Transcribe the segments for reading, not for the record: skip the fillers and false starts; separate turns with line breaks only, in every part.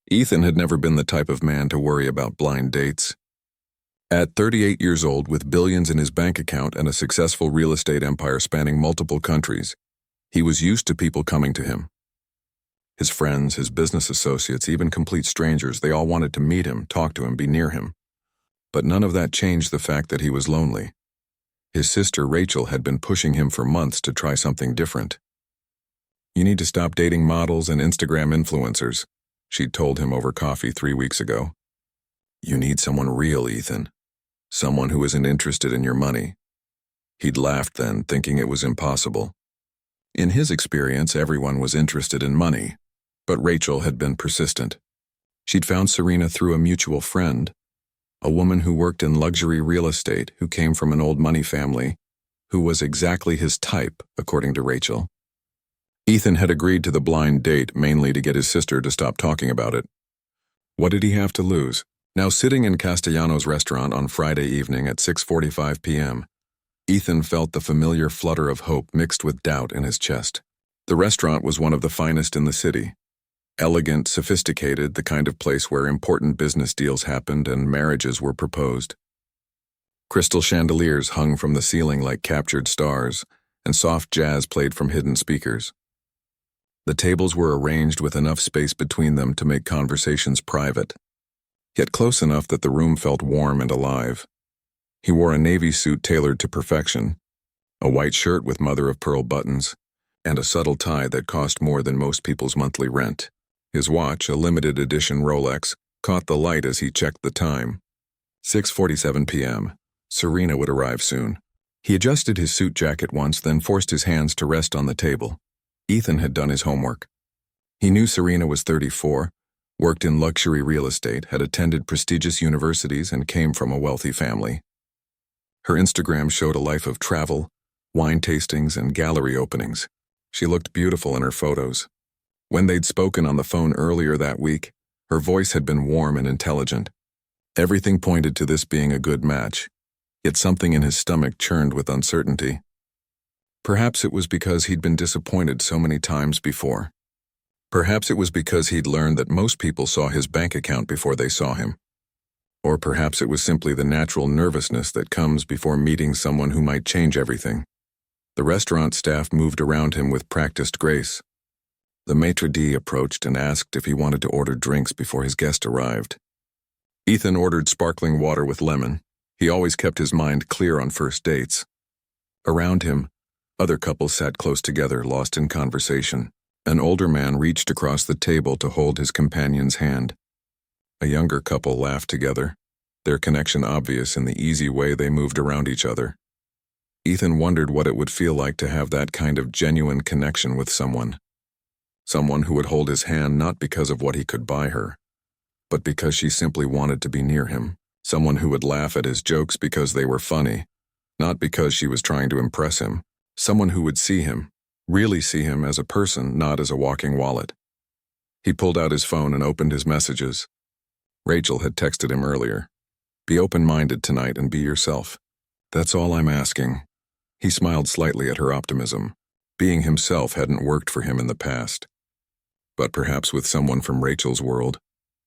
Ethan had never been the type of man to worry about blind dates. At 38 years old, with billions in his bank account and a successful real estate empire spanning multiple countries, he was used to people coming to him. His friends, his business associates, even complete strangers, they all wanted to meet him, talk to him, be near him. But none of that changed the fact that he was lonely. His sister Rachel had been pushing him for months to try something different. "You need to stop dating models and Instagram influencers," she'd told him over coffee 3 weeks ago. "You need someone real, Ethan. Someone who isn't interested in your money." He'd laughed then, thinking it was impossible. In his experience, everyone was interested in money, but Rachel had been persistent. She'd found Serena through a mutual friend, a woman who worked in luxury real estate, who came from an old money family, who was exactly his type, according to Rachel. Ethan had agreed to the blind date mainly to get his sister to stop talking about it. What did he have to lose? Now sitting in Castellano's restaurant on Friday evening at 6:45 p.m., Ethan felt the familiar flutter of hope mixed with doubt in his chest. The restaurant was one of the finest in the city. Elegant, sophisticated, the kind of place where important business deals happened and marriages were proposed. Crystal chandeliers hung from the ceiling like captured stars, and soft jazz played from hidden speakers. The tables were arranged with enough space between them to make conversations private, yet close enough that the room felt warm and alive. He wore a navy suit tailored to perfection, a white shirt with mother-of-pearl buttons, and a subtle tie that cost more than most people's monthly rent. His watch, a limited edition Rolex, caught the light as he checked the time. 6:47 p.m. Serena would arrive soon. He adjusted his suit jacket once, then forced his hands to rest on the table. Ethan had done his homework. He knew Serena was 34, worked in luxury real estate, had attended prestigious universities, and came from a wealthy family. Her Instagram showed a life of travel, wine tastings, and gallery openings. She looked beautiful in her photos. When they'd spoken on the phone earlier that week, her voice had been warm and intelligent. Everything pointed to this being a good match, yet something in his stomach churned with uncertainty. Perhaps it was because he'd been disappointed so many times before. Perhaps it was because he'd learned that most people saw his bank account before they saw him. Or perhaps it was simply the natural nervousness that comes before meeting someone who might change everything. The restaurant staff moved around him with practiced grace. The maitre d' approached and asked if he wanted to order drinks before his guest arrived. Ethan ordered sparkling water with lemon. He always kept his mind clear on first dates. Around him, other couples sat close together, lost in conversation. An older man reached across the table to hold his companion's hand. A younger couple laughed together, their connection obvious in the easy way they moved around each other. Ethan wondered what it would feel like to have that kind of genuine connection with someone. Someone who would hold his hand not because of what he could buy her, but because she simply wanted to be near him. Someone who would laugh at his jokes because they were funny, not because she was trying to impress him. Someone who would see him, really see him as a person, not as a walking wallet. He pulled out his phone and opened his messages. Rachel had texted him earlier. "Be open-minded tonight and be yourself. That's all I'm asking." He smiled slightly at her optimism. Being himself hadn't worked for him in the past. But perhaps with someone from Rachel's world,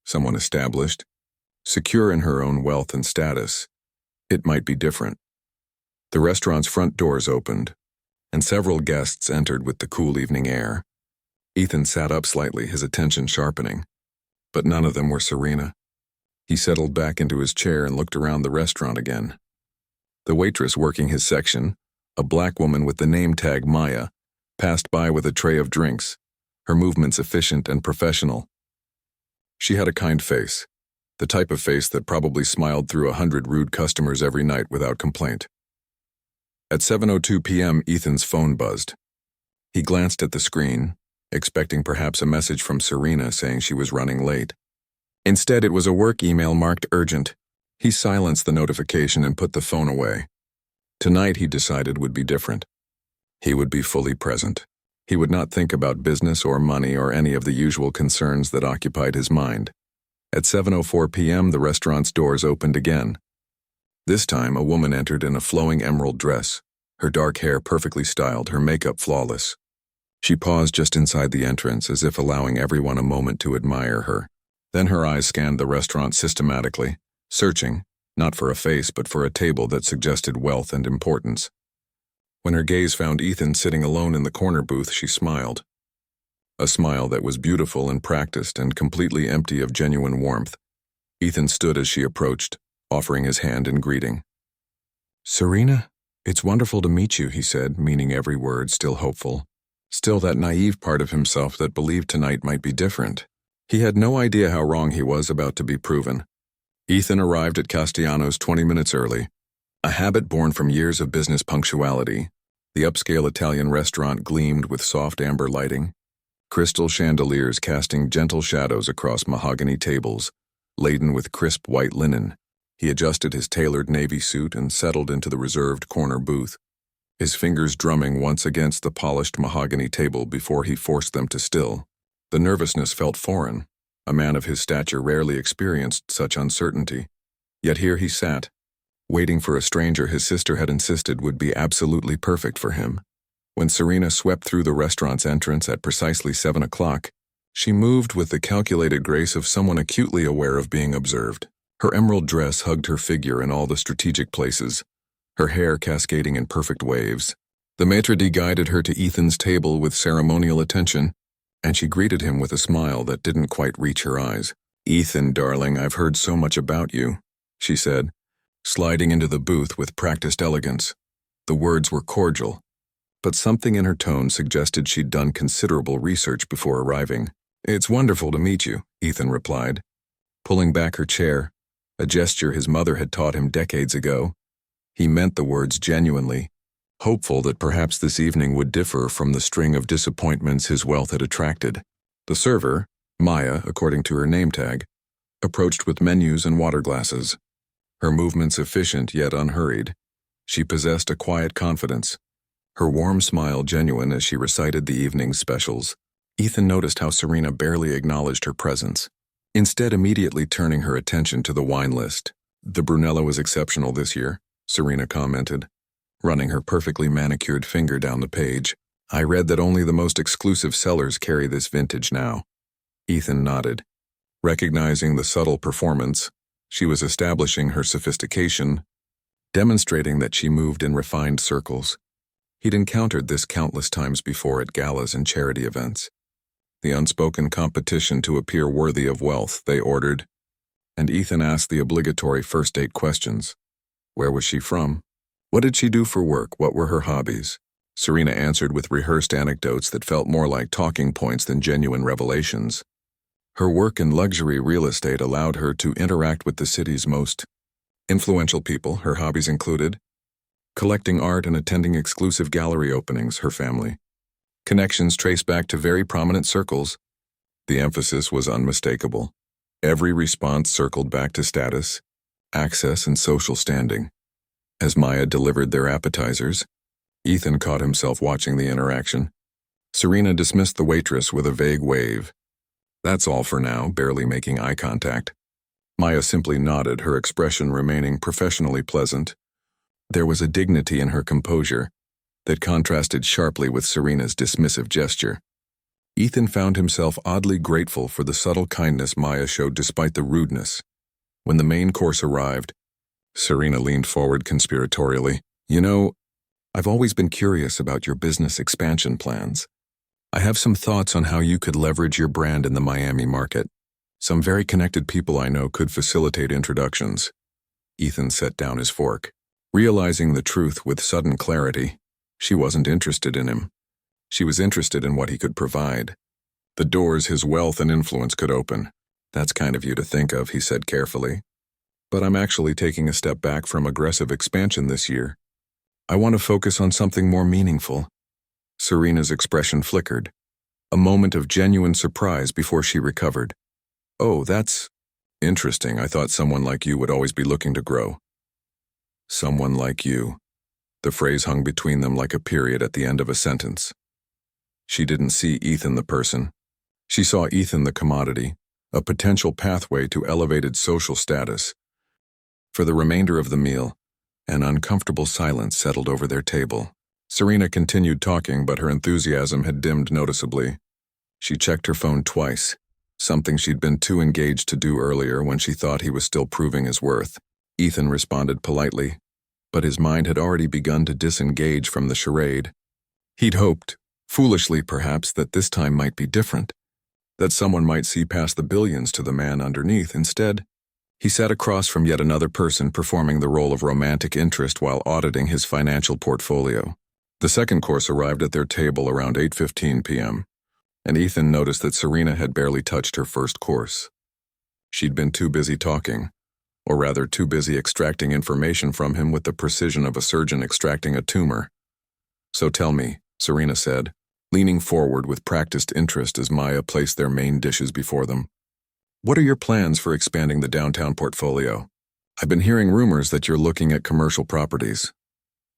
someone established, secure in her own wealth and status, it might be different. The restaurant's front doors opened, and several guests entered with the cool evening air. Ethan sat up slightly, his attention sharpening. But none of them were Serena. He settled back into his chair and looked around the restaurant again. The waitress working his section, a black woman with the name tag Maya, passed by with a tray of drinks, her movements efficient and professional. She had a kind face, the type of face that probably smiled through 100 rude customers every night without complaint. At 7:02 p.m., Ethan's phone buzzed. He glanced at the screen, expecting perhaps a message from Serena saying she was running late. Instead, it was a work email marked urgent. He silenced the notification and put the phone away. Tonight, he decided, would be different. He would be fully present. He would not think about business or money or any of the usual concerns that occupied his mind. At 7:04 p.m., the restaurant's doors opened again. This time, a woman entered in a flowing emerald dress, her dark hair perfectly styled, her makeup flawless. She paused just inside the entrance, as if allowing everyone a moment to admire her. Then her eyes scanned the restaurant systematically, searching, not for a face but for a table that suggested wealth and importance. When her gaze found Ethan sitting alone in the corner booth, she smiled. A smile that was beautiful and practiced and completely empty of genuine warmth. Ethan stood as she approached, offering his hand in greeting. "Serena, it's wonderful to meet you," he said, meaning every word, still hopeful. Still that naive part of himself that believed tonight might be different. He had no idea how wrong he was about to be proven. Ethan arrived at Castellanos 20 minutes early, a habit born from years of business punctuality. The upscale Italian restaurant gleamed with soft amber lighting, crystal chandeliers casting gentle shadows across mahogany tables, laden with crisp white linen. He adjusted his tailored navy suit and settled into the reserved corner booth, his fingers drumming once against the polished mahogany table before he forced them to still. The nervousness felt foreign. A man of his stature rarely experienced such uncertainty. Yet here he sat, waiting for a stranger his sister had insisted would be absolutely perfect for him. When Serena swept through the restaurant's entrance at precisely 7 o'clock, she moved with the calculated grace of someone acutely aware of being observed. Her emerald dress hugged her figure in all the strategic places, her hair cascading in perfect waves. The maitre d' guided her to Ethan's table with ceremonial attention, and she greeted him with a smile that didn't quite reach her eyes. "Ethan, darling, I've heard so much about you," she said, sliding into the booth with practiced elegance. The words were cordial, but something in her tone suggested she'd done considerable research before arriving. "It's wonderful to meet you," Ethan replied, pulling back her chair, a gesture his mother had taught him decades ago. He meant the words genuinely, hopeful that perhaps this evening would differ from the string of disappointments his wealth had attracted. The server, Maya, according to her name tag, approached with menus and water glasses. Her movements efficient yet unhurried. She possessed a quiet confidence, her warm smile genuine as she recited the evening's specials. Ethan noticed how Serena barely acknowledged her presence, instead immediately turning her attention to the wine list. "The Brunello was exceptional this year," Serena commented, running her perfectly manicured finger down the page. "I read that only the most exclusive sellers carry this vintage now." Ethan nodded. Recognizing the subtle performance, she was establishing her sophistication, demonstrating that she moved in refined circles. He'd encountered this countless times before at galas and charity events. The unspoken competition to appear worthy of wealth, they ordered, and Ethan asked the obligatory first date questions. Where was she from? What did she do for work? What were her hobbies? Serena answered with rehearsed anecdotes that felt more like talking points than genuine revelations. Her work in luxury real estate allowed her to interact with the city's most influential people. Her hobbies included collecting art and attending exclusive gallery openings. Her family connections trace back to very prominent circles. The emphasis was unmistakable. Every response circled back to status, access, and social standing. As Maya delivered their appetizers, Ethan caught himself watching the interaction. Serena dismissed the waitress with a vague wave. "That's all for now," barely making eye contact. Maya simply nodded, her expression remaining professionally pleasant. There was a dignity in her composure that contrasted sharply with Serena's dismissive gesture. Ethan found himself oddly grateful for the subtle kindness Maya showed despite the rudeness. When the main course arrived, Serena leaned forward conspiratorially. "You know, I've always been curious about your business expansion plans. I have some thoughts on how you could leverage your brand in the Miami market. Some very connected people I know could facilitate introductions." Ethan set down his fork. Realizing the truth with sudden clarity, she wasn't interested in him. She was interested in what he could provide, the doors his wealth and influence could open. "That's kind of you to think of," he said carefully. "But I'm actually taking a step back from aggressive expansion this year. I want to focus on something more meaningful." Serena's expression flickered, a moment of genuine surprise before she recovered. "Oh, that's interesting. I thought someone like you would always be looking to grow." "Someone like you." The phrase hung between them like a period at the end of a sentence. She didn't see Ethan the person. She saw Ethan the commodity, a potential pathway to elevated social status. For the remainder of the meal, an uncomfortable silence settled over their table. Serena continued talking, but her enthusiasm had dimmed noticeably. She checked her phone twice, something she'd been too engaged to do earlier when she thought he was still proving his worth. Ethan responded politely, but his mind had already begun to disengage from the charade. He'd hoped, foolishly perhaps, that this time might be different, that someone might see past the billions to the man underneath. Instead, he sat across from yet another person performing the role of romantic interest while auditing his financial portfolio. The second course arrived at their table around 8:15 p.m., and Ethan noticed that Serena had barely touched her first course. She'd been too busy talking, or rather too busy extracting information from him with the precision of a surgeon extracting a tumor. "So tell me," Serena said, leaning forward with practiced interest as Maya placed their main dishes before them. "What are your plans for expanding the downtown portfolio? I've been hearing rumors that you're looking at commercial properties."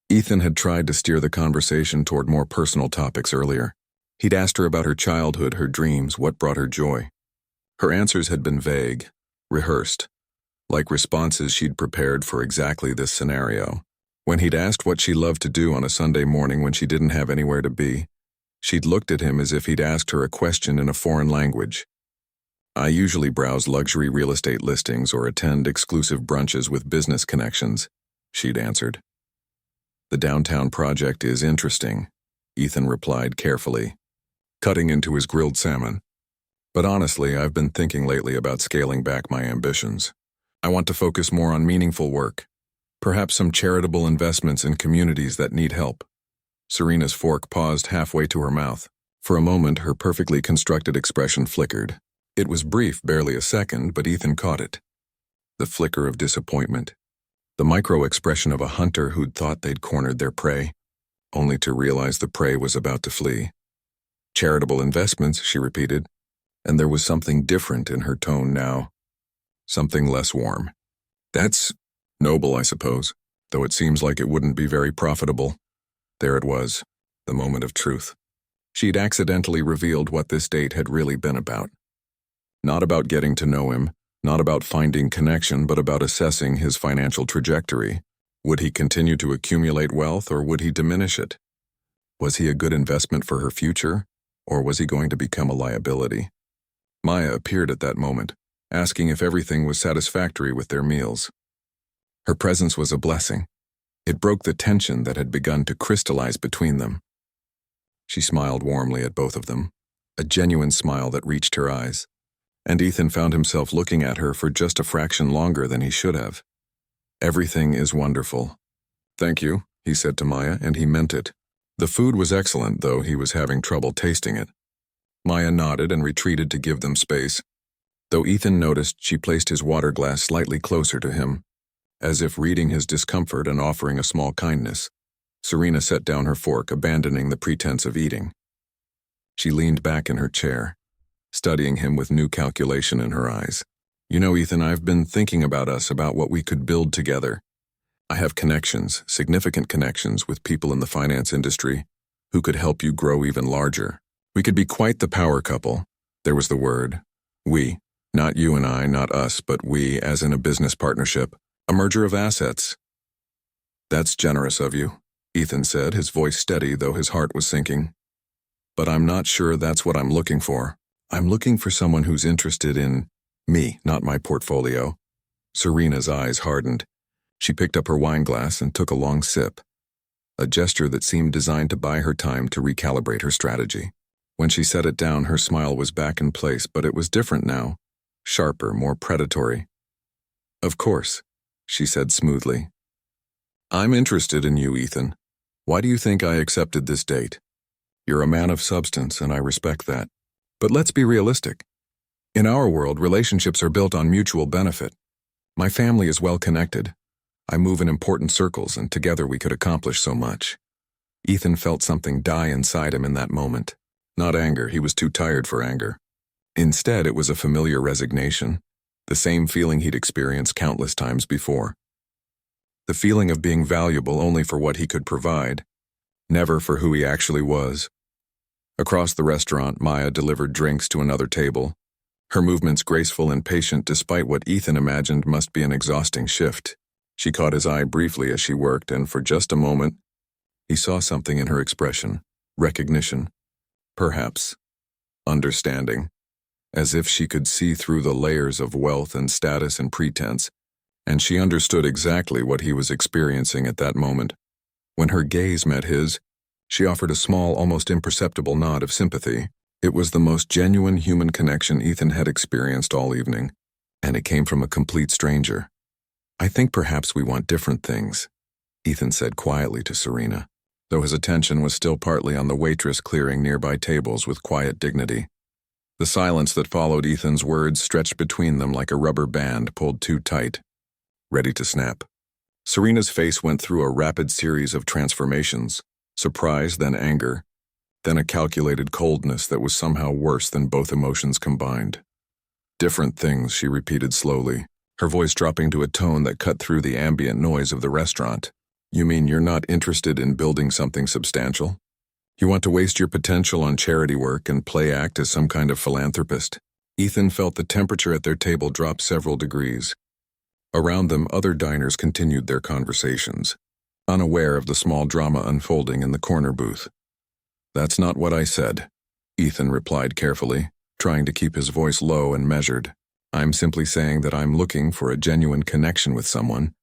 Ethan had tried to steer the conversation toward more personal topics earlier. He'd asked her about her childhood, her dreams, what brought her joy. Her answers had been vague, rehearsed, like responses she'd prepared for exactly this scenario. When he'd asked what she loved to do on a Sunday morning when she didn't have anywhere to be, she'd looked at him as if he'd asked her a question in a foreign language. "I usually browse luxury real estate listings or attend exclusive brunches with business connections," she'd answered. "The downtown project is interesting," Ethan replied carefully, cutting into his grilled salmon. "But honestly, I've been thinking lately about scaling back my ambitions. I want to focus more on meaningful work, perhaps some charitable investments in communities that need help." Serena's fork paused halfway to her mouth. For a moment, her perfectly constructed expression flickered. It was brief, barely a second, but Ethan caught it. The flicker of disappointment. The micro-expression of a hunter who'd thought they'd cornered their prey, only to realize the prey was about to flee. "Charitable investments," she repeated, and there was something different in her tone now. Something less warm. "That's noble, I suppose, though it seems like it wouldn't be very profitable." There it was, the moment of truth. She'd accidentally revealed what this date had really been about. Not about getting to know him, not about finding connection, but about assessing his financial trajectory. Would he continue to accumulate wealth, or would he diminish it? Was he a good investment for her future, or was he going to become a liability? Maya appeared at that moment, asking if everything was satisfactory with their meals. Her presence was a blessing. It broke the tension that had begun to crystallize between them. She smiled warmly at both of them, a genuine smile that reached her eyes, and Ethan found himself looking at her for just a fraction longer than he should have. "Everything is wonderful." "Thank you," he said to Maya, and he meant it. The food was excellent, though he was having trouble tasting it. Maya nodded and retreated to give them space, though Ethan noticed she placed his water glass slightly closer to him, as if reading his discomfort and offering a small kindness. Serena set down her fork, abandoning the pretense of eating. She leaned back in her chair, studying him with new calculation in her eyes. "You know, Ethan, I've been thinking about us, about what we could build together. I have connections, significant connections with people in the finance industry who could help you grow even larger. We could be quite the power couple." There was the word. We. Not you and I, not us, but we, as in a business partnership. A merger of assets. "That's generous of you," Ethan said, his voice steady though his heart was sinking. "But I'm not sure that's what I'm looking for. I'm looking for someone who's interested in me, not my portfolio." Serena's eyes hardened. She picked up her wine glass and took a long sip, a gesture that seemed designed to buy her time to recalibrate her strategy. When she set it down, her smile was back in place, but it was different now, sharper, more predatory. "Of course," she said smoothly. "I'm interested in you, Ethan. Why do you think I accepted this date? You're a man of substance, and I respect that. But let's be realistic. In our world, relationships are built on mutual benefit. My family is well connected. I move in important circles, and together we could accomplish so much." Ethan felt something die inside him in that moment. Not anger, he was too tired for anger. Instead, it was a familiar resignation, the same feeling he'd experienced countless times before. The feeling of being valuable only for what he could provide, never for who he actually was. Across the restaurant, Maya delivered drinks to another table, her movements graceful and patient despite what Ethan imagined must be an exhausting shift. She caught his eye briefly as she worked, and for just a moment, he saw something in her expression. Recognition. Perhaps. Understanding. as if she could see through the layers of wealth and status and pretense, and she understood exactly what he was experiencing at that moment. When her gaze met his, she offered a small, almost imperceptible nod of sympathy. It was the most genuine human connection Ethan had experienced all evening, and it came from a complete stranger. "I think perhaps we want different things," Ethan said quietly to Serena, though his attention was still partly on the waitress clearing nearby tables with quiet dignity. The silence that followed Ethan's words stretched between them like a rubber band pulled too tight, ready to snap. Serena's face went through a rapid series of transformations, surprise, then anger, then a calculated coldness that was somehow worse than both emotions combined. "Different things," she repeated slowly, her voice dropping to a tone that cut through the ambient noise of the restaurant. "You mean you're not interested in building something substantial? You want to waste your potential on charity work and play act as some kind of philanthropist?" Ethan felt the temperature at their table drop several degrees. Around them, other diners continued their conversations, unaware of the small drama unfolding in the corner booth. "That's not what I said," Ethan replied carefully, trying to keep his voice low and measured. "I'm simply saying that I'm looking for a genuine connection with someone,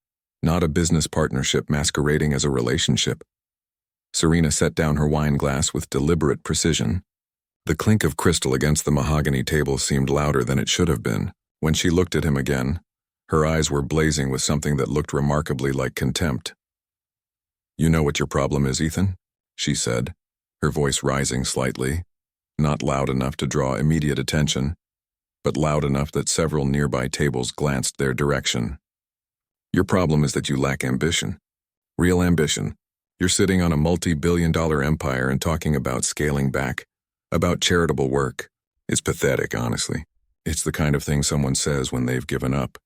not a business partnership masquerading as a relationship." Serena set down her wine glass with deliberate precision. The clink of crystal against the mahogany table seemed louder than it should have been. When she looked at him again, her eyes were blazing with something that looked remarkably like contempt. "You know what your problem is, Ethan?" she said, her voice rising slightly, not loud enough to draw immediate attention, but loud enough that several nearby tables glanced their direction. "Your problem is that you lack ambition. Real ambition. You're sitting on a multi-billion-dollar empire and talking about scaling back, about charitable work. It's pathetic, honestly. It's the kind of thing someone says when they've given up."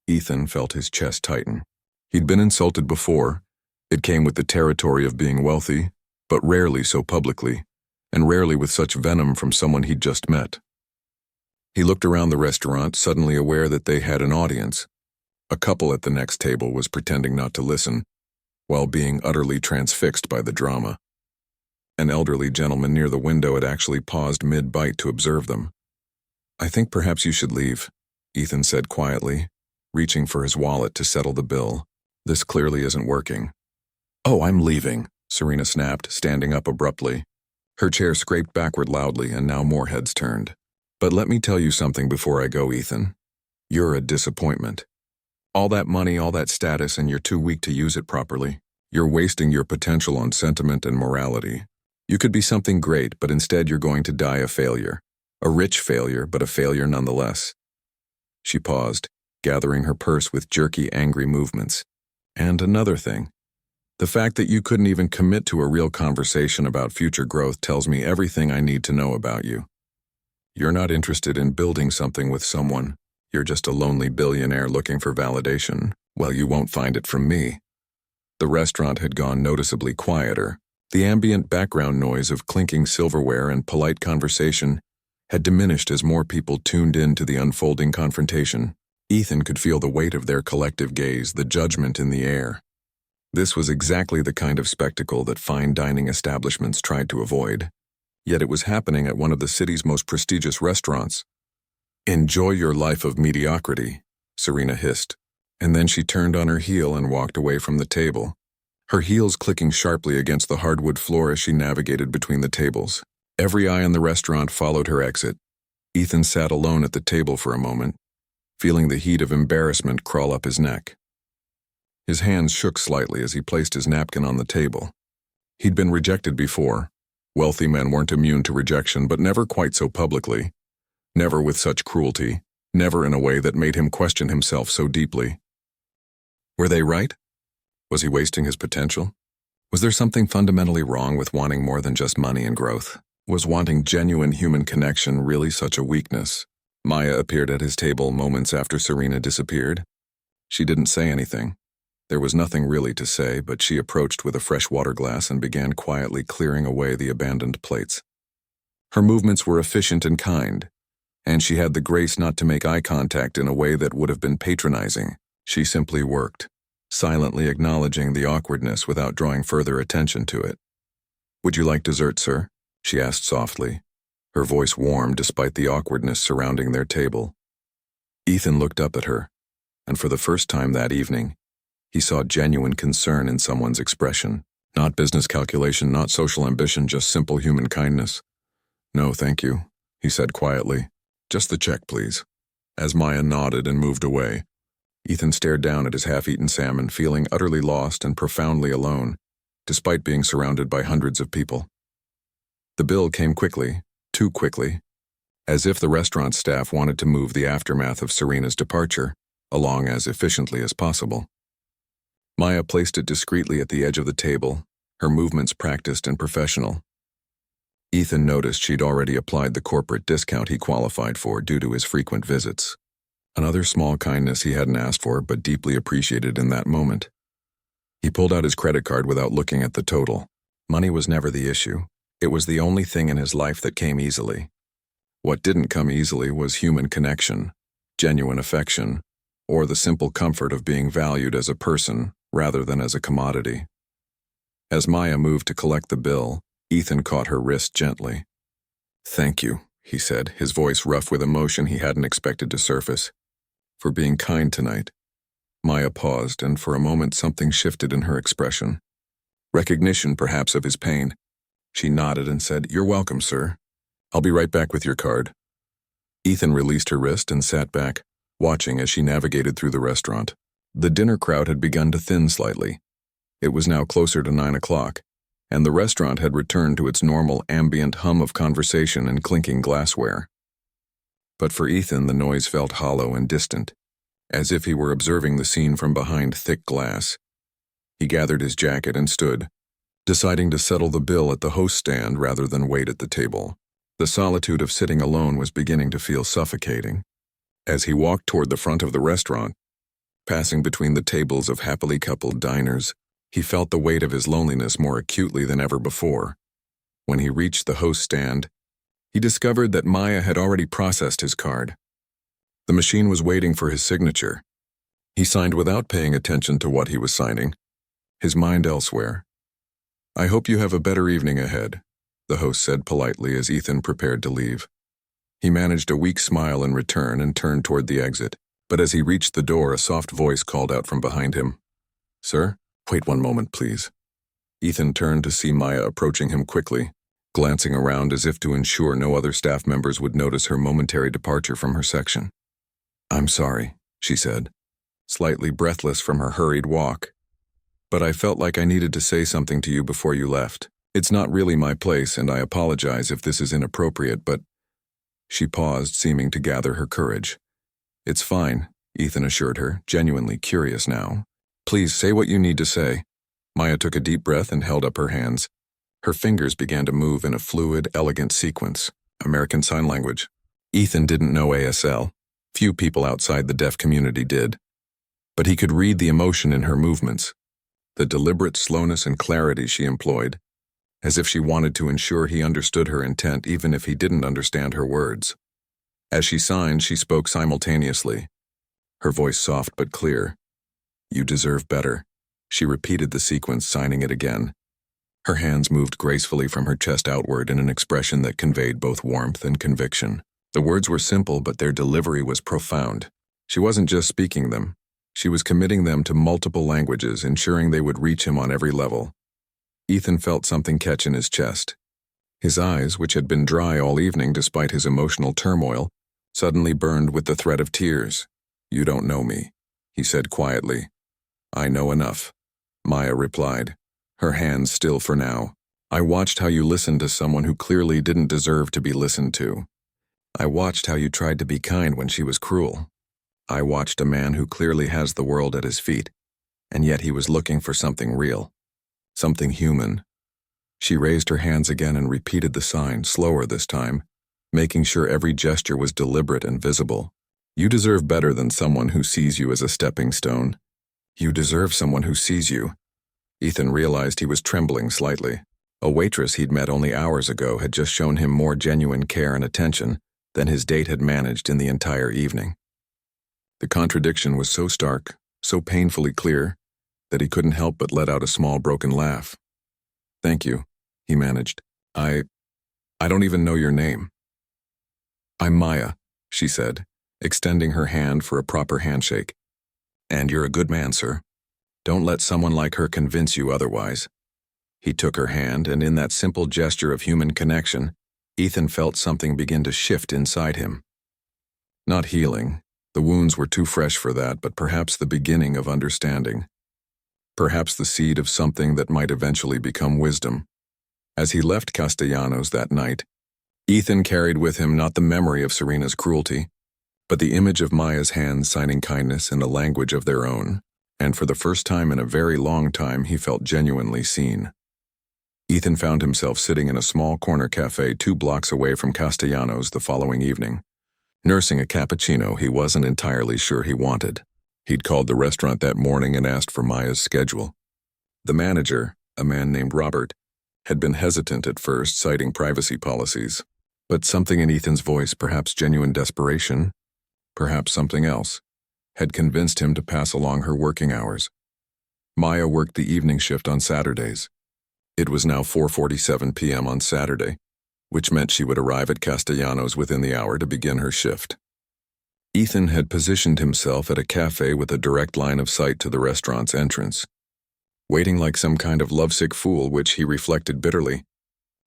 Ethan felt his chest tighten. He'd been insulted before. It came with the territory of being wealthy, but rarely so publicly, and rarely with such venom from someone he'd just met. He looked around the restaurant, suddenly aware that they had an audience. A couple at the next table was pretending not to listen, while being utterly transfixed by the drama. An elderly gentleman near the window had actually paused mid-bite to observe them. "I think perhaps you should leave," Ethan said quietly, reaching for his wallet to settle the bill. "This clearly isn't working." "Oh, I'm leaving," Serena snapped, standing up abruptly. Her chair scraped backward loudly, and now more heads turned. "But let me tell you something before I go, Ethan. You're a disappointment. All that money, all that status, and you're too weak to use it properly. You're wasting your potential on sentiment and morality. You could be something great, but instead you're going to die a failure. A rich failure, but a failure nonetheless." She paused, gathering her purse with jerky, angry movements. "And another thing. The fact that you couldn't even commit to a real conversation about future growth tells me everything I need to know about you. You're not interested in building something with someone. You're just a lonely billionaire looking for validation. Well, you won't find it from me." The restaurant had gone noticeably quieter. The ambient background noise of clinking silverware and polite conversation had diminished as more people tuned in to the unfolding confrontation. Ethan could feel the weight of their collective gaze, the judgment in the air. This was exactly the kind of spectacle that fine dining establishments tried to avoid. Yet it was happening at one of the city's most prestigious restaurants. "Enjoy your life of mediocrity," Serena hissed, and then she turned on her heel and walked away from the table, her heels clicking sharply against the hardwood floor as she navigated between the tables. Every eye in the restaurant followed her exit. Ethan sat alone at the table for a moment, feeling the heat of embarrassment crawl up his neck. His hands shook slightly as he placed his napkin on the table. He'd been rejected before. Wealthy men weren't immune to rejection, but never quite so publicly. Never with such cruelty. Never in a way that made him question himself so deeply. Were they right? Was he wasting his potential? Was there something fundamentally wrong with wanting more than just money and growth? Was wanting genuine human connection really such a weakness? Maya appeared at his table moments after Serena disappeared. She didn't say anything. There was nothing really to say, but she approached with a fresh water glass and began quietly clearing away the abandoned plates. Her movements were efficient and kind, and she had the grace not to make eye contact in a way that would have been patronizing. She simply worked, silently acknowledging the awkwardness without drawing further attention to it. "Would you like dessert, sir?" she asked softly, Her voice warmed despite the awkwardness surrounding their table. Ethan looked up at her, and for the first time that evening, he saw genuine concern in someone's expression. Not business calculation, not social ambition, just simple human kindness. "No, thank you," he said quietly. "Just the check, please." As Maya nodded and moved away, Ethan stared down at his half-eaten salmon, feeling utterly lost and profoundly alone, despite being surrounded by hundreds of people. The bill came quickly, too quickly, as if the restaurant staff wanted to move the aftermath of Serena's departure along as efficiently as possible. Maya placed it discreetly at the edge of the table, her movements practiced and professional. Ethan noticed she'd already applied the corporate discount he qualified for due to his frequent visits. Another small kindness he hadn't asked for but deeply appreciated in that moment. He pulled out his credit card without looking at the total. Money was never the issue. It was the only thing in his life that came easily. What didn't come easily was human connection, genuine affection, or the simple comfort of being valued as a person rather than as a commodity. As Maya moved to collect the bill, Ethan caught her wrist gently. "Thank you," he said, his voice rough with emotion he hadn't expected to surface. "For being kind tonight." Maya paused, and for a moment something shifted in her expression. Recognition, perhaps, of his pain. She nodded and said, "You're welcome, sir. I'll be right back with your card." Ethan released her wrist and sat back, watching as she navigated through the restaurant. The dinner crowd had begun to thin slightly. It was now closer to 9 o'clock, and the restaurant had returned to its normal ambient hum of conversation and clinking glassware. But for Ethan, the noise felt hollow and distant, as if he were observing the scene from behind thick glass. He gathered his jacket and stood, deciding to settle the bill at the host stand rather than wait at the table. The solitude of sitting alone was beginning to feel suffocating. As he walked toward the front of the restaurant, passing between the tables of happily coupled diners, he felt the weight of his loneliness more acutely than ever before. When he reached the host stand, he discovered that Maya had already processed his card. The machine was waiting for his signature. He signed without paying attention to what he was signing, his mind elsewhere. "I hope you have a better evening ahead," the host said politely as Ethan prepared to leave. He managed a weak smile in return and turned toward the exit, but as he reached the door, a soft voice called out from behind him. "Sir, wait one moment, please." Ethan turned to see Maya approaching him quickly, glancing around as if to ensure no other staff members would notice her momentary departure from her section. "I'm sorry," she said, slightly breathless from her hurried walk. "But I felt like I needed to say something to you before you left. It's not really my place, and I apologize if this is inappropriate, but—" She paused, seeming to gather her courage. "It's fine," Ethan assured her, genuinely curious now. "Please say what you need to say." Maya took a deep breath and held up her hands. Her fingers began to move in a fluid, elegant sequence. American Sign Language. Ethan didn't know ASL. Few people outside the deaf community did. But he could read the emotion in her movements, the deliberate slowness and clarity she employed, as if she wanted to ensure he understood her intent even if he didn't understand her words. As she signed, she spoke simultaneously, her voice soft but clear. "You deserve better." She repeated the sequence, signing it again. Her hands moved gracefully from her chest outward in an expression that conveyed both warmth and conviction. The words were simple, but their delivery was profound. She wasn't just speaking them. She was committing them to multiple languages, ensuring they would reach him on every level. Ethan felt something catch in his chest. His eyes, which had been dry all evening despite his emotional turmoil, suddenly burned with the threat of tears. "You don't know me," he said quietly. "I know enough," Maya replied, her hands still for now. "I watched how you listened to someone who clearly didn't deserve to be listened to. I watched how you tried to be kind when she was cruel. I watched a man who clearly has the world at his feet, and yet he was looking for something real, something human." She raised her hands again and repeated the sign, slower this time, making sure every gesture was deliberate and visible. "You deserve better than someone who sees you as a stepping stone. You deserve someone who sees you." Ethan realized he was trembling slightly. A waitress he'd met only hours ago had just shown him more genuine care and attention than his date had managed in the entire evening. The contradiction was so stark, so painfully clear, that he couldn't help but let out a small broken laugh. "Thank you," he managed. I don't even know your name." I'm Maya, she said, extending her hand for a proper handshake. And you're a good man, sir. Don't let someone like her convince you otherwise. He took her hand, and in that simple gesture of human connection, Ethan felt something begin to shift inside him. Not healing. The wounds were too fresh for that, but perhaps the beginning of understanding. Perhaps the seed of something that might eventually become wisdom. As he left Castellanos that night, Ethan carried with him not the memory of Serena's cruelty, but the image of Maya's hands signing kindness in a language of their own, and for the first time in a very long time he felt genuinely seen. Ethan found himself sitting in a small corner cafe 2 blocks away from Castellanos the following evening, nursing a cappuccino he wasn't entirely sure he wanted. He'd called the restaurant that morning and asked for Maya's schedule. The manager, a man named Robert, had been hesitant at first, citing privacy policies, but something in Ethan's voice, perhaps genuine desperation, perhaps something else, had convinced him to pass along her working hours. Maya worked the evening shift on Saturdays. It was now 4:47 p.m. on Saturday, which meant she would arrive at Castellanos within the hour to begin her shift. Ethan had positioned himself at a cafe with a direct line of sight to the restaurant's entrance. Waiting like some kind of lovesick fool, which he reflected bitterly.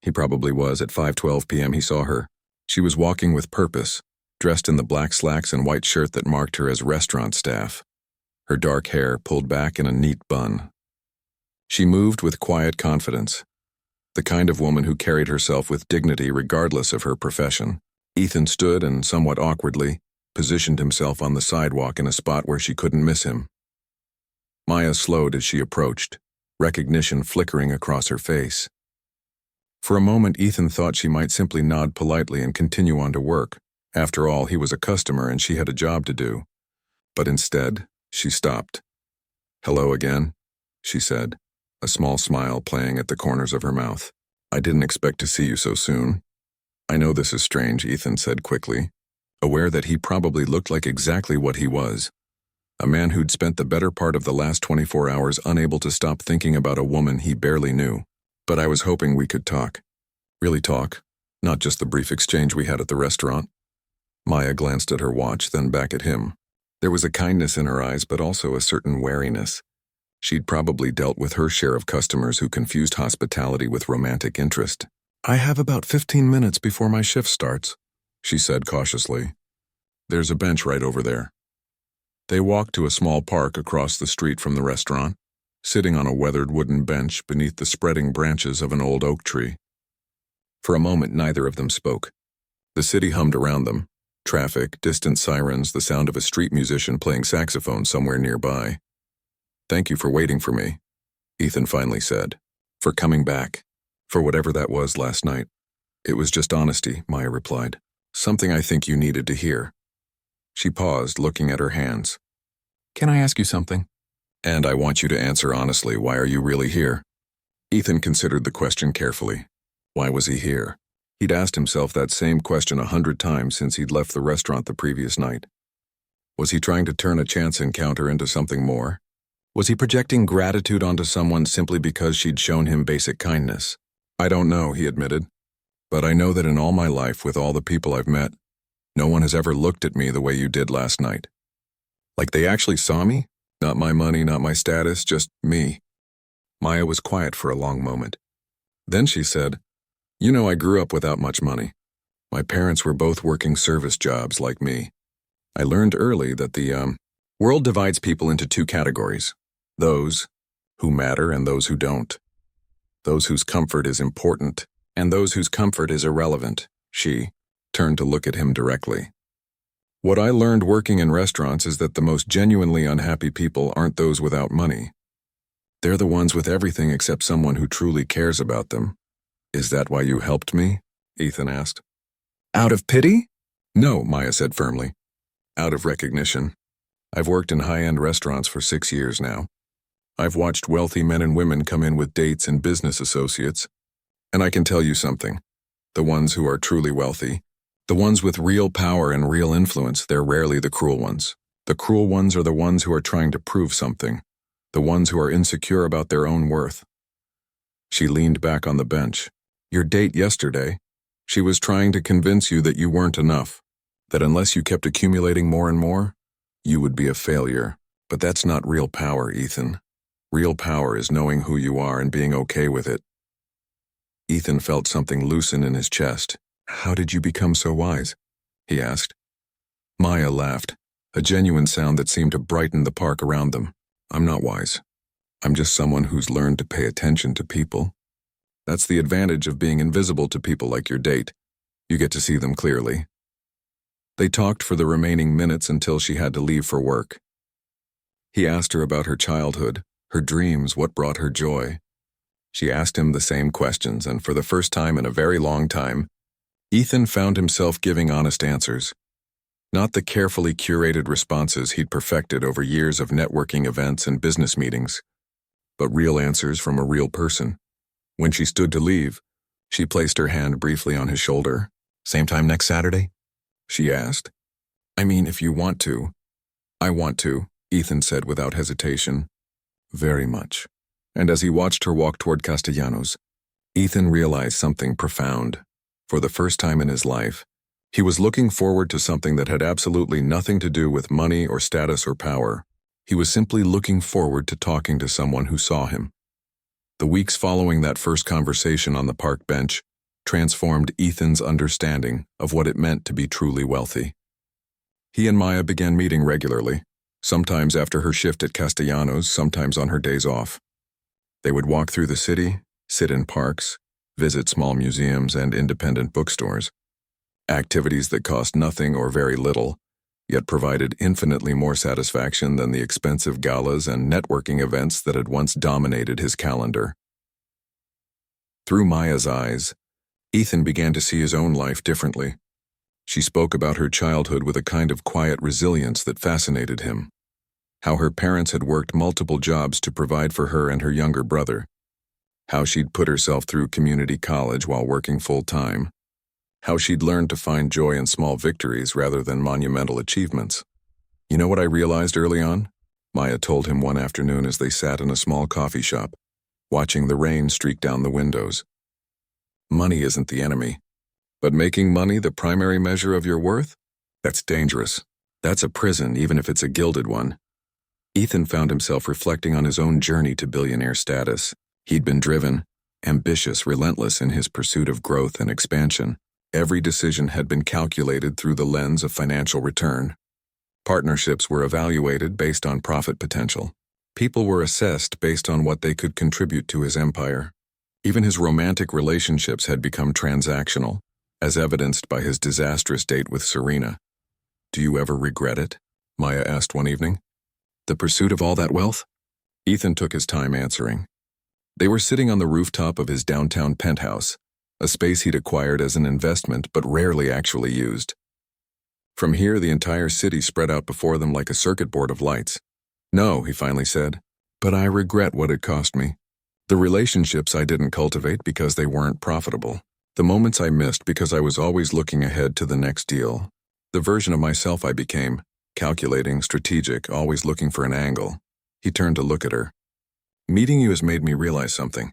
He probably was. At 5:12 p.m. he saw her. She was walking with purpose, dressed in the black slacks and white shirt that marked her as restaurant staff, her dark hair pulled back in a neat bun. She moved with quiet confidence, the kind of woman who carried herself with dignity regardless of her profession. Ethan stood and, somewhat awkwardly, positioned himself on the sidewalk in a spot where she couldn't miss him. Maya slowed as she approached, recognition flickering across her face. For a moment, Ethan thought she might simply nod politely and continue on to work. After all, he was a customer and she had a job to do. But instead, she stopped. "Hello again," she said, a small smile playing at the corners of her mouth. "I didn't expect to see you so soon." "I know this is strange," Ethan said quickly, aware that he probably looked like exactly what he was. A man who'd spent the better part of the last 24 hours unable to stop thinking about a woman he barely knew. "But I was hoping we could talk. Really talk, not just the brief exchange we had at the restaurant." Maya glanced at her watch, then back at him. There was a kindness in her eyes, but also a certain wariness. She'd probably dealt with her share of customers who confused hospitality with romantic interest. "I have about 15 minutes before my shift starts," she said cautiously. "There's a bench right over there." They walked to a small park across the street from the restaurant, sitting on a weathered wooden bench beneath the spreading branches of an old oak tree. For a moment, neither of them spoke. The city hummed around them. Traffic, distant sirens, the sound of a street musician playing saxophone somewhere nearby. "Thank you for waiting for me," Ethan finally said. "For coming back. For whatever that was last night." "It was just honesty," Maya replied. "Something I think you needed to hear." She paused, looking at her hands. "Can I ask you something?" "And I want you to answer honestly. Why are you really here?" Ethan considered the question carefully. Why was he here? He'd asked himself that same question 100 times since he'd left the restaurant the previous night. Was he trying to turn a chance encounter into something more? Was he projecting gratitude onto someone simply because she'd shown him basic kindness? "I don't know," he admitted. "But I know that in all my life, with all the people I've met, no one has ever looked at me the way you did last night. Like they actually saw me? Not my money, not my status, just me." Maya was quiet for a long moment. Then she said, "You know, I grew up without much money. My parents were both working service jobs like me. I learned early that the world divides people into 2 categories. Those who matter and those who don't. Those whose comfort is important and those whose comfort is irrelevant." She turned to look at him directly. "What I learned working in restaurants is that the most genuinely unhappy people aren't those without money. They're the ones with everything except someone who truly cares about them." "Is that why you helped me?" Ethan asked. "Out of pity?" "No," Maya said firmly. "Out of recognition. I've worked in high-end restaurants for 6 years now. I've watched wealthy men and women come in with dates and business associates. And I can tell you something. The ones who are truly wealthy, the ones with real power and real influence, they're rarely the cruel ones. The cruel ones are the ones who are trying to prove something, the ones who are insecure about their own worth." She leaned back on the bench. "Your date yesterday," She was trying to convince you that you weren't enough, that unless you kept accumulating more and more, you would be a failure. But that's not real power, Ethan. Real power is knowing who you are and being okay with it. Ethan felt something loosen in his chest. How did you become so wise? He asked. Maya laughed, a genuine sound that seemed to brighten the park around them. I'm not wise. I'm just someone who's learned to pay attention to people. That's the advantage of being invisible to people like your date. You get to see them clearly. They talked for the remaining minutes until she had to leave for work. He asked her about her childhood, her dreams, what brought her joy. She asked him the same questions, and for the first time in a very long time, Ethan found himself giving honest answers. Not the carefully curated responses he'd perfected over years of networking events and business meetings, but real answers from a real person. When she stood to leave, she placed her hand briefly on his shoulder. Same time next Saturday? She asked. I mean, if you want to. I want to, Ethan said without hesitation. Very much. And as he watched her walk toward Castellanos, Ethan realized something profound. For the first time in his life, he was looking forward to something that had absolutely nothing to do with money or status or power. He was simply looking forward to talking to someone who saw him. The weeks following that first conversation on the park bench transformed Ethan's understanding of what it meant to be truly wealthy. He and Maya began meeting regularly, sometimes after her shift at Castellanos, sometimes on her days off. They would walk through the city, sit in parks, visit small museums and independent bookstores. Activities that cost nothing or very little, yet provided infinitely more satisfaction than the expensive galas and networking events that had once dominated his calendar. Through Maya's eyes, Ethan began to see his own life differently. She spoke about her childhood with a kind of quiet resilience that fascinated him. How her parents had worked multiple jobs to provide for her and her younger brother. How she'd put herself through community college while working full-time. How she'd learned to find joy in small victories rather than monumental achievements. You know what I realized early on? Maya told him one afternoon as they sat in a small coffee shop, watching the rain streak down the windows. Money isn't the enemy. But making money the primary measure of your worth? That's dangerous. That's a prison, even if it's a gilded one. Ethan found himself reflecting on his own journey to billionaire status. He'd been driven, ambitious, relentless in his pursuit of growth and expansion. Every decision had been calculated through the lens of financial return. Partnerships were evaluated based on profit potential. People were assessed based on what they could contribute to his empire. Even his romantic relationships had become transactional, as evidenced by his disastrous date with Serena. Do you ever regret it? Maya asked one evening. The pursuit of all that wealth? Ethan took his time answering. They were sitting on the rooftop of his downtown penthouse, a space he'd acquired as an investment but rarely actually used. From here, the entire city spread out before them like a circuit board of lights. No, he finally said, but I regret what it cost me. The relationships I didn't cultivate because they weren't profitable. The moments I missed because I was always looking ahead to the next deal. The version of myself I became, calculating, strategic, always looking for an angle. He turned to look at her. Meeting you has made me realize something.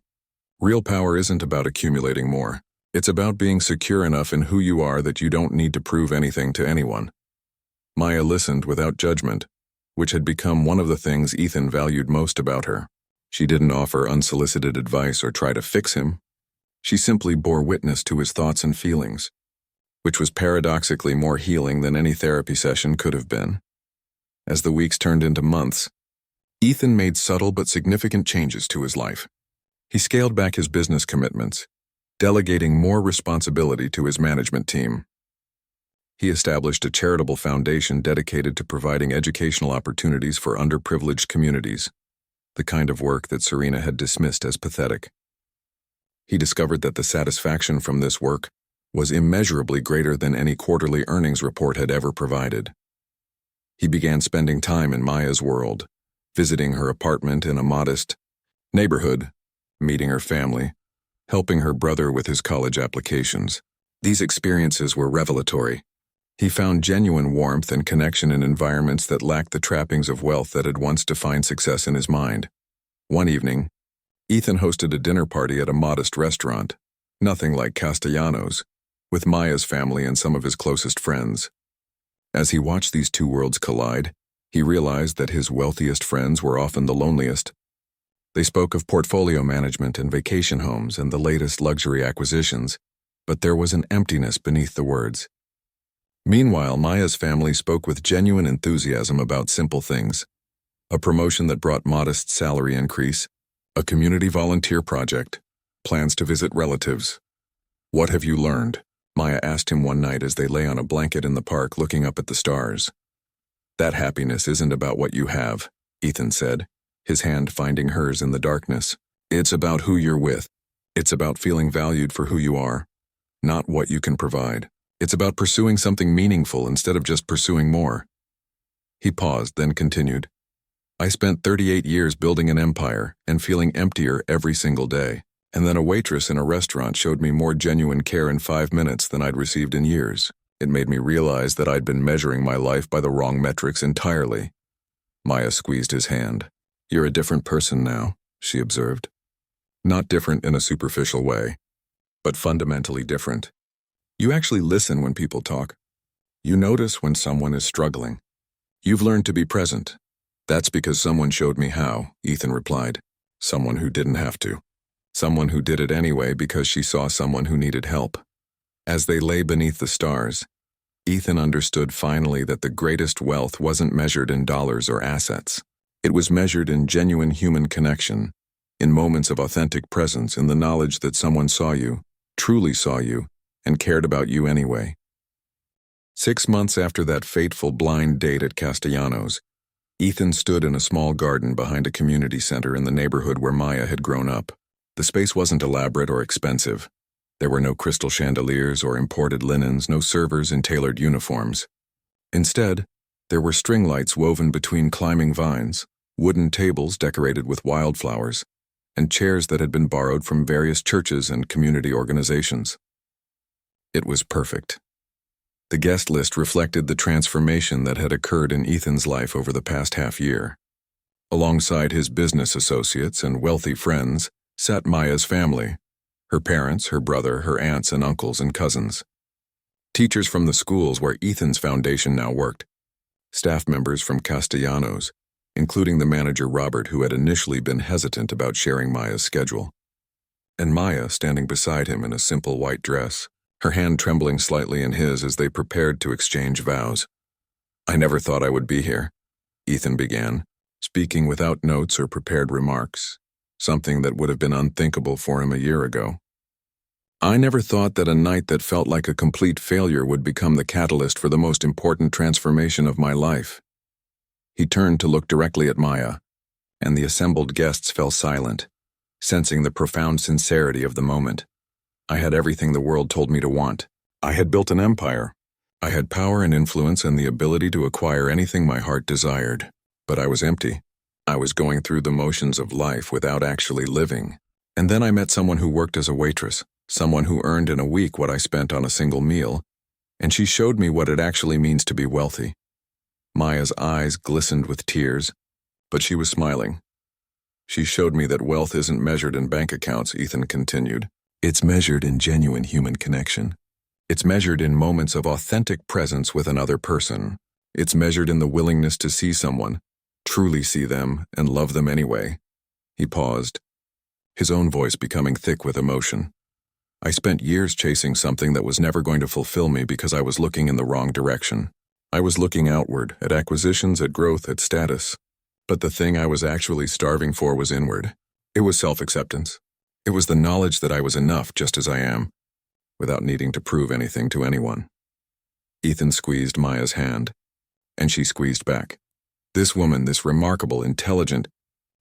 Real power isn't about accumulating more. It's about being secure enough in who you are that you don't need to prove anything to anyone. Maya listened without judgment, which had become one of the things Ethan valued most about her. She didn't offer unsolicited advice or try to fix him. She simply bore witness to his thoughts and feelings, which was paradoxically more healing than any therapy session could have been. As the weeks turned into months, Ethan made subtle but significant changes to his life. He scaled back his business commitments, delegating more responsibility to his management team. He established a charitable foundation dedicated to providing educational opportunities for underprivileged communities, the kind of work that Serena had dismissed as pathetic. He discovered that the satisfaction from this work was immeasurably greater than any quarterly earnings report had ever provided. He began spending time in Maya's world, visiting her apartment in a modest neighborhood, meeting her family, helping her brother with his college applications. These experiences were revelatory. He found genuine warmth and connection in environments that lacked the trappings of wealth that had once defined success in his mind. One evening, Ethan hosted a dinner party at a modest restaurant, nothing like Castellanos, with Maya's family and some of his closest friends. As he watched these two worlds collide, he realized that his wealthiest friends were often the loneliest. They spoke of portfolio management and vacation homes and the latest luxury acquisitions, but there was an emptiness beneath the words. Meanwhile, Maya's family spoke with genuine enthusiasm about simple things: a promotion that brought modest salary increase, a community volunteer project, plans to visit relatives. "What have you learned?" Maya asked him one night as they lay on a blanket in the park looking up at the stars. "That happiness isn't about what you have," Ethan said, his hand finding hers in the darkness. "It's about who you're with. It's about feeling valued for who you are, not what you can provide. It's about pursuing something meaningful instead of just pursuing more." He paused, then continued, "I spent 38 years building an empire and feeling emptier every single day. And then a waitress in a restaurant showed me more genuine care in 5 minutes than I'd received in years. It made me realize that I'd been measuring my life by the wrong metrics entirely." Maya squeezed his hand. "You're a different person now," she observed. "Not different in a superficial way, but fundamentally different. You actually listen when people talk. You notice when someone is struggling. You've learned to be present." "That's because someone showed me how," Ethan replied. "Someone who didn't have to. Someone who did it anyway because she saw someone who needed help." As they lay beneath the stars, Ethan understood finally that the greatest wealth wasn't measured in dollars or assets. It was measured in genuine human connection, in moments of authentic presence, in the knowledge that someone saw you, truly saw you, and cared about you anyway. 6 months after that fateful blind date at Castellanos, Ethan stood in a small garden behind a community center in the neighborhood where Maya had grown up. The space wasn't elaborate or expensive. There were no crystal chandeliers or imported linens, no servers in tailored uniforms. Instead, there were string lights woven between climbing vines, wooden tables decorated with wildflowers, and chairs that had been borrowed from various churches and community organizations. It was perfect. The guest list reflected the transformation that had occurred in Ethan's life over the past half-year. Alongside his business associates and wealthy friends sat Maya's family, her parents, her brother, her aunts and uncles and cousins. Teachers from the schools where Ethan's foundation now worked. Staff members from Castellanos, including the manager Robert, who had initially been hesitant about sharing Maya's schedule. And Maya standing beside him in a simple white dress, her hand trembling slightly in his as they prepared to exchange vows. "I never thought I would be here," Ethan began, speaking without notes or prepared remarks, something that would have been unthinkable for him a year ago. "I never thought that a night that felt like a complete failure would become the catalyst for the most important transformation of my life." He turned to look directly at Maya, and the assembled guests fell silent, sensing the profound sincerity of the moment. "I had everything the world told me to want. I had built an empire. I had power and influence and the ability to acquire anything my heart desired. But I was empty. I was going through the motions of life without actually living. And then I met someone who worked as a waitress, someone who earned in a week what I spent on a single meal, and she showed me what it actually means to be wealthy." Maya's eyes glistened with tears, but she was smiling. "She showed me that wealth isn't measured in bank accounts," Ethan continued. "It's measured in genuine human connection. It's measured in moments of authentic presence with another person. It's measured in the willingness to see someone, truly see them, and love them anyway." He paused, his own voice becoming thick with emotion. "I spent years chasing something that was never going to fulfill me because I was looking in the wrong direction. I was looking outward, at acquisitions, at growth, at status. But the thing I was actually starving for was inward. It was self-acceptance. It was the knowledge that I was enough just as I am, without needing to prove anything to anyone." Ethan squeezed Maya's hand, and she squeezed back. This woman, this remarkable, intelligent,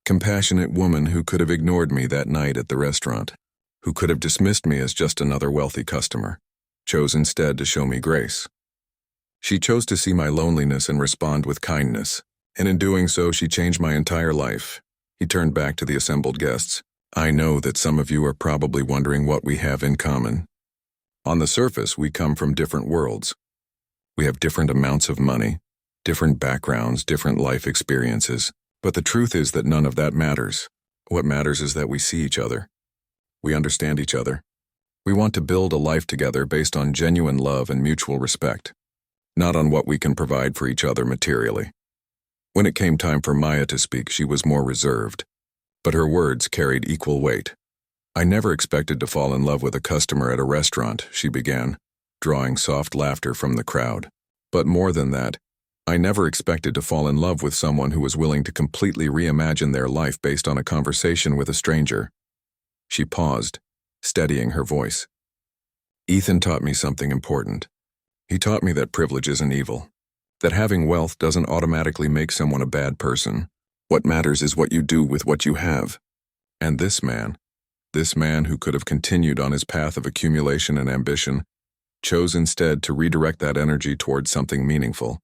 compassionate woman who could have ignored me that night at the restaurant, who could have dismissed me as just another wealthy customer, chose instead to show me grace. She chose to see my loneliness and respond with kindness, and in doing so she changed my entire life. He turned back to the assembled guests. "I know that some of you are probably wondering what we have in common. On the surface, we come from different worlds. We have different amounts of money, different backgrounds, different life experiences. But the truth is that none of that matters. What matters is that we see each other. We understand each other. We want to build a life together based on genuine love and mutual respect, not on what we can provide for each other materially. When it came time for Maya to speak, she was more reserved, but her words carried equal weight. I never expected to fall in love with a customer at a restaurant, she began, drawing soft laughter from the crowd. But more than that, I never expected to fall in love with someone who was willing to completely reimagine their life based on a conversation with a stranger. She paused, steadying her voice. Ethan taught me something important. He taught me that privilege isn't evil, that having wealth doesn't automatically make someone a bad person. What matters is what you do with what you have. And this man who could have continued on his path of accumulation and ambition, chose instead to redirect that energy towards something meaningful.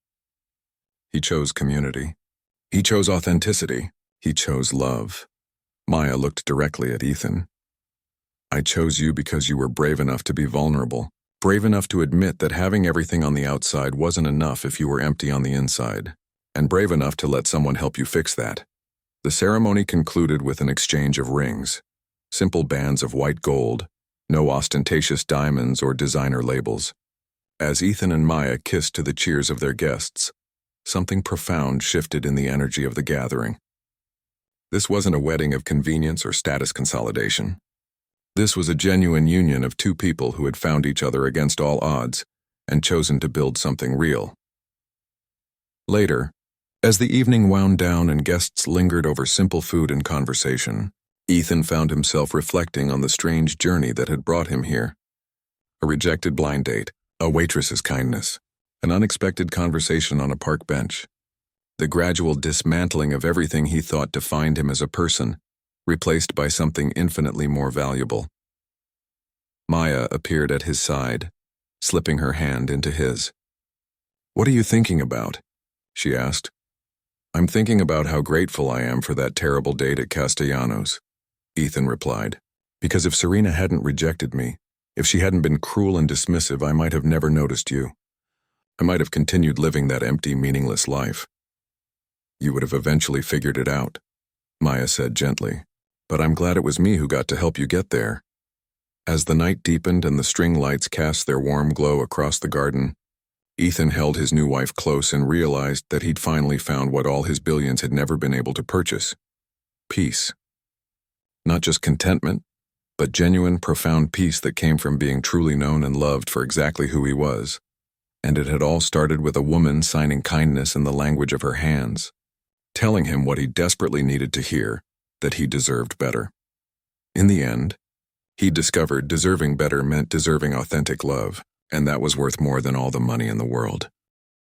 He chose community. He chose authenticity. He chose love. Maya looked directly at Ethan. I chose you because you were brave enough to be vulnerable, brave enough to admit that having everything on the outside wasn't enough if you were empty on the inside, and brave enough to let someone help you fix that. The ceremony concluded with an exchange of rings, simple bands of white gold, no ostentatious diamonds or designer labels. As Ethan and Maya kissed to the cheers of their guests, something profound shifted in the energy of the gathering. This wasn't a wedding of convenience or status consolidation. This was a genuine union of two people who had found each other against all odds and chosen to build something real. Later, as the evening wound down and guests lingered over simple food and conversation, Ethan found himself reflecting on the strange journey that had brought him here. A rejected blind date, a waitress's kindness, an unexpected conversation on a park bench. The gradual dismantling of everything he thought defined him as a person, replaced by something infinitely more valuable. Maya appeared at his side, slipping her hand into his. "What are you thinking about?" she asked. "I'm thinking about how grateful I am for that terrible date at Castellanos," Ethan replied. "Because if Serena hadn't rejected me, if she hadn't been cruel and dismissive, I might have never noticed you. I might have continued living that empty, meaningless life. You would have eventually figured it out," Maya said gently. "But I'm glad it was me who got to help you get there." As the night deepened and the string lights cast their warm glow across the garden, Ethan held his new wife close and realized that he'd finally found what all his billions had never been able to purchase: peace. Not just contentment, but genuine, profound peace that came from being truly known and loved for exactly who he was. And it had all started with a woman signing kindness in the language of her hands, telling him what he desperately needed to hear, that he deserved better. In the end, he discovered deserving better meant deserving authentic love, and that was worth more than all the money in the world.